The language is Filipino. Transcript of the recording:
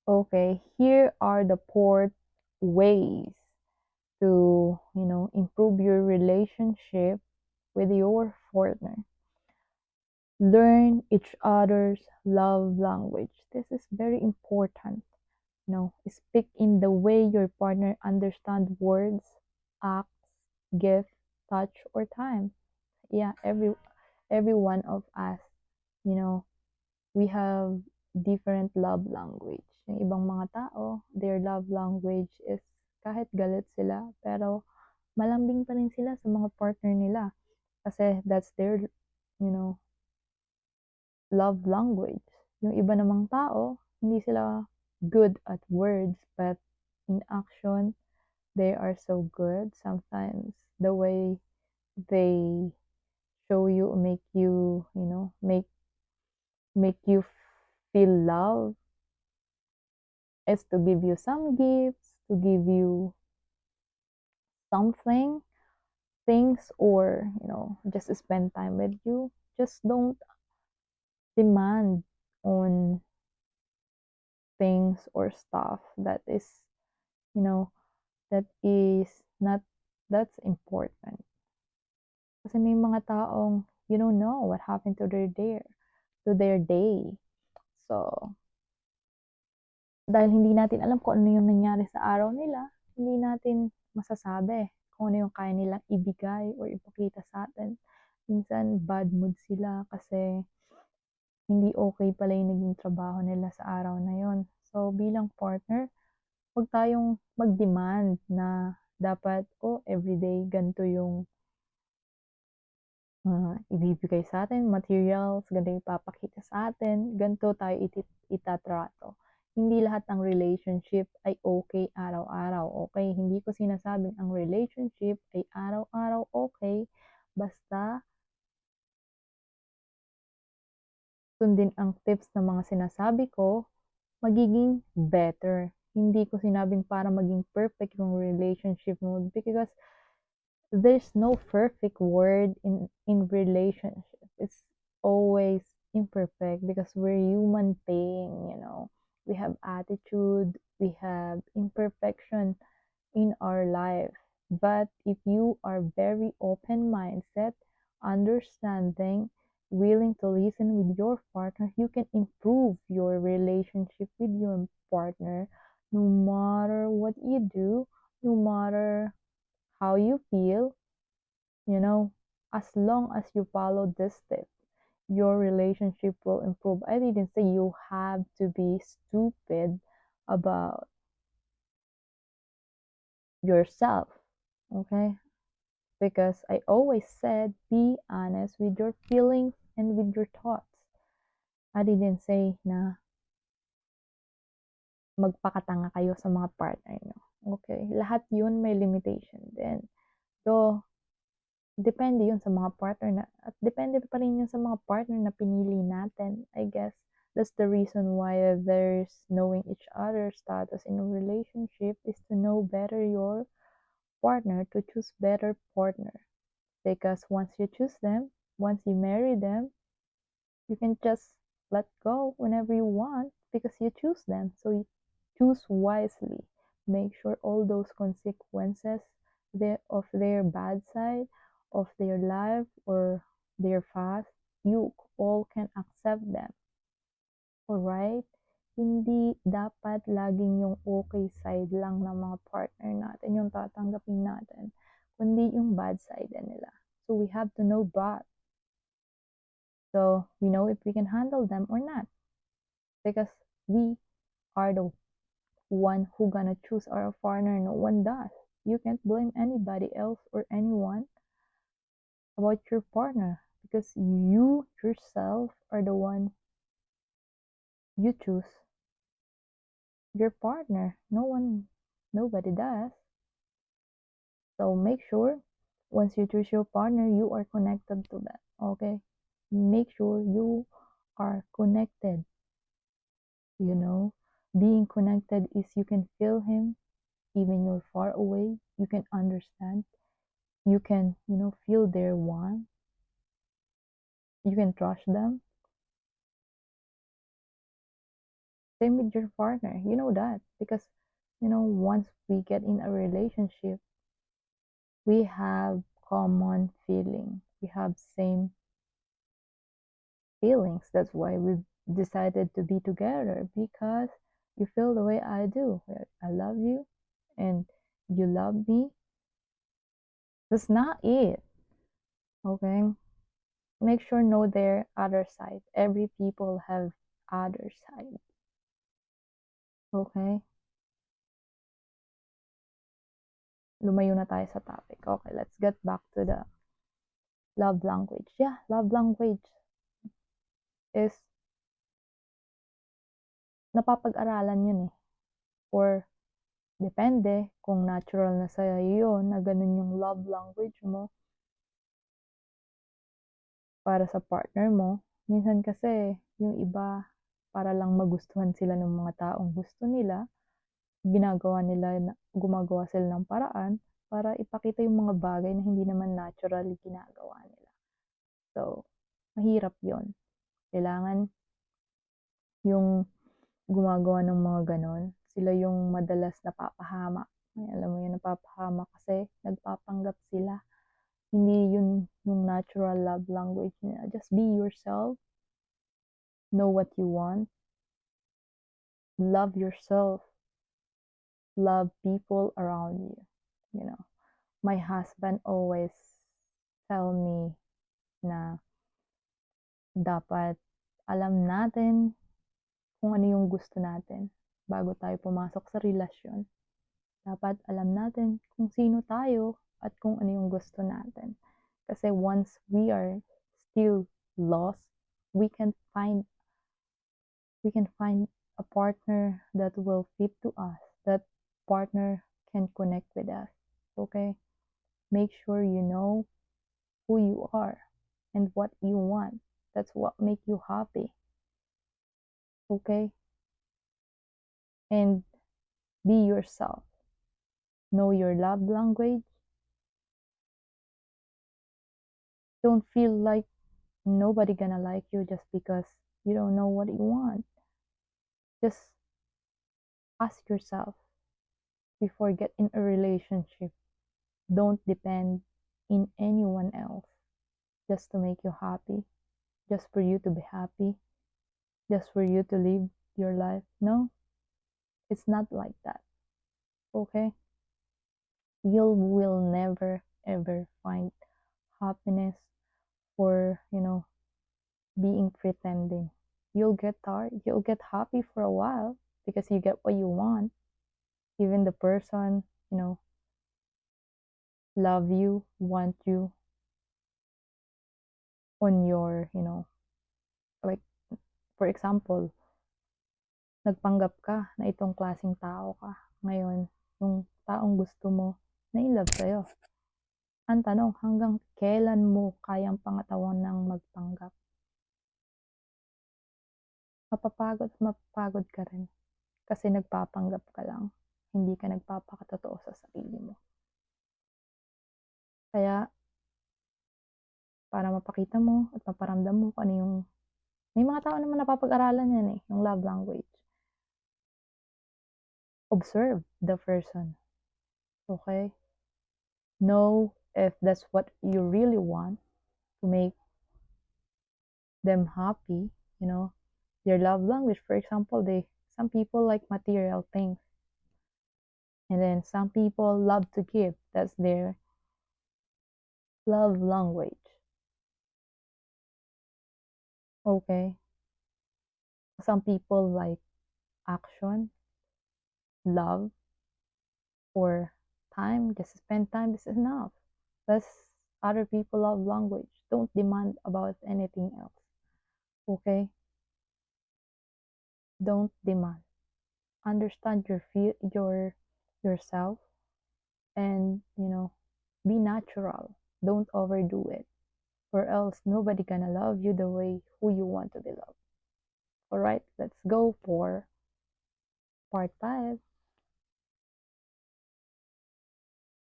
Okay, here are the four ways to, improve your relationship with your partner. Learn each other's love language. This is very important. Speak in the way your partner understands words, acts, gifts, touch, or time. Yeah, every one of us, you know, we have different love language. Yung ibang mga tao, their love language is kahit galit sila, pero malambing pa rin sila sa mga partner nila. Kasi that's their, you know, love language. Yung iba namang tao, hindi sila good at words, but in action, they are so good. Sometimes the way they show you, make you feel love is to give you some gifts, to give you something, things, or just spend time with you. Just don't demand on things or stuff that is, you know, that is not that's important. Kasi may mga taong you don't know what happened to their day. So, dahil hindi natin alam kung ano yung nangyari sa araw nila, hindi natin masasabi kung ano yung kaya nilang ibigay or ipakita sa atin. Minsan, bad mood sila kasi hindi okay pala yung naging trabaho nila sa araw na yon. So, bilang partner, huwag tayong mag-demand na dapat, everyday, ganito yung ibibigay sa atin, materials, ganito yung ipapakita sa atin, ganito tayo itatrato. Hindi lahat ng relationship ay okay araw-araw, okay? Hindi ko sinasabing ang relationship ay araw-araw okay, basta sundin ang tips na mga sinasabi ko, magiging better. Hindi ko sinabing para maging perfect yung relationship mo because there's no perfect word in relationship. It's always imperfect because we're human being. We have attitude, we have imperfection in our life. But if you are very open mindset, understanding, willing to listen with your partner, you can improve your relationship with your partner no matter what you do, no matter how you feel, you know, as long as you follow this step, your relationship will improve. I didn't say you have to be stupid about yourself, okay? Because I always said be honest with your feelings and with your thoughts. I didn't say na magpakatanga kayo sa mga partner nyo. Okay? Lahat yun may limitation din. So, depende yun sa mga partner na, at depende pa rin yun sa mga partner na pinili natin. I guess that's the reason why there's knowing each other's status in a relationship is to know better your partner, to choose better partner. Because once you choose them, once you marry them, you can just let go whenever you want because you choose them. So you choose wisely. Make sure all those consequences of their bad side, of their life or their past, you all can accept them. Alright? Hindi dapat laging yung okay side lang ng mga partner natin yung tatanggapin natin, kundi yung bad side din nila. So we have to know that. So we know if we can handle them or not. Because we are the one who gonna choose our partner, no one does. You can't blame anybody else or anyone about your partner because you yourself are the one you choose your partner. Nobody does. So make sure once you choose your partner, you are connected to them. Okay? Make sure you are connected. Being connected is you can feel him even you're far away. You can understand. You can, feel their warmth. You can trust them. Same with your partner. You know that because once we get in a relationship, we have common feeling. We have same feelings. That's why we decided to be together because you feel the way I do. I love you and you love me. That's not it. Okay? Make sure know their other side. Every people have other side. Okay? Lumayo na tayo sa topic. Okay, let's get back to the love language. Yeah, love language is napapag-aralan yun eh. Or depende kung natural na sa'yo yun na ganun yung love language mo para sa partner mo. Minsan kasi yung iba para lang magustuhan sila ng mga taong gusto nila, gumagawa sila ng paraan para ipakita yung mga bagay na hindi naman natural ginagawa nila. So, mahirap yon. Kailangan yung gumagawa ng mga ganon, sila yung madalas napapahamak. Ay, alam mo yun, napapahamak kasi nagpapanggap sila. Hindi yun yung natural love language niya. Just be yourself. Know what you want. Love yourself. Love people around you. You know, my husband always tell me na dapat alam natin kung ano yung gusto natin bago tayo pumasok sa relasyon. Dapat alam natin kung sino tayo at kung ano yung gusto natin. Kasi once we are still lost, we can find a partner that will fit to us. That partner can connect with us. Okay? Make sure you know who you are and what you want. That's what make you happy. Okay? And be yourself. Know your love language. Don't feel like nobody gonna like you just because you don't know what you want. Just ask yourself before get in a relationship. Don't depend in anyone else just to make you happy, just for you to be happy, just for you to live your life. No, it's not like that. Okay? You will never ever find happiness for, being pretending. You'll get tired, you'll get happy for a while because you get what you want. Even the person, love you, want you on your, like, for example, nagpanggap ka na itong klaseng tao ka. Ngayon, yung taong gusto mo, na-inlove sa'yo. Ang tanong, hanggang kailan mo kayang pangatawan ng magpanggap? Mapapagod ka rin. Kasi nagpapanggap ka lang. Hindi ka nagpapakatotoo sa sarili mo. Kaya, para mapakita mo at maparamdam mo kung ano yung may mga tao naman napapag-aralan yan eh, yung love language. Observe the person. Okay? Know if that's what you really want to make them happy, their love language. For example, some people like material things. And then some people love to give. That's their love language. Okay? Some people like action, love, or time. Just spend time is enough. That's other people love language. Don't demand about anything else. Okay? Don't demand. Understand yourself and be natural. Don't overdo it. Or else nobody gonna love you the way who you want to be loved. Alright, let's go for part 5.